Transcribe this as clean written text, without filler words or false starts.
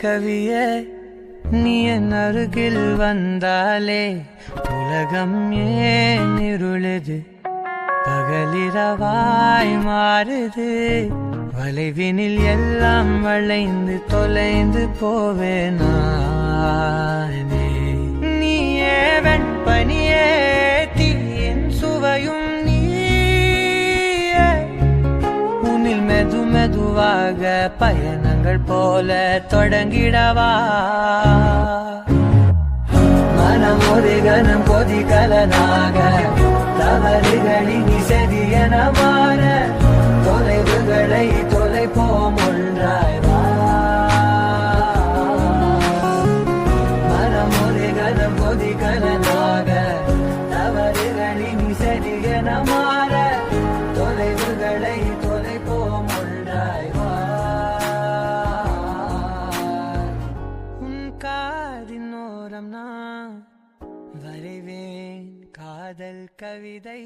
கவியே நீ என் அருகில் வந்தாலே உலகம் ஏன் இருளுது பகலிரவாய் மாறுது வளைவினில் எல்லாம் வளைந்து தொலைந்து போவேனே நீயே வெண்பனியே தீயின் சுவையும் நீயே உன்னில் மெதுவாக பயணங்கள் போல தொடங்கிடவா மனம் ஒரு கணம் கொதிகலனாக தவறுகளின் செதியன மாற தொலைவுகளை தொலைப்போம் ஒன்றாய் வா மனம் ஒரு கணம் கொதிகலனாக தவறுகளின் செதியன மாற தொலைவுகளை தொலைப்போம் ஒன்றாய் வா உன் காதின் ஓரம் நான் வரைவேன் காதல் கவிதை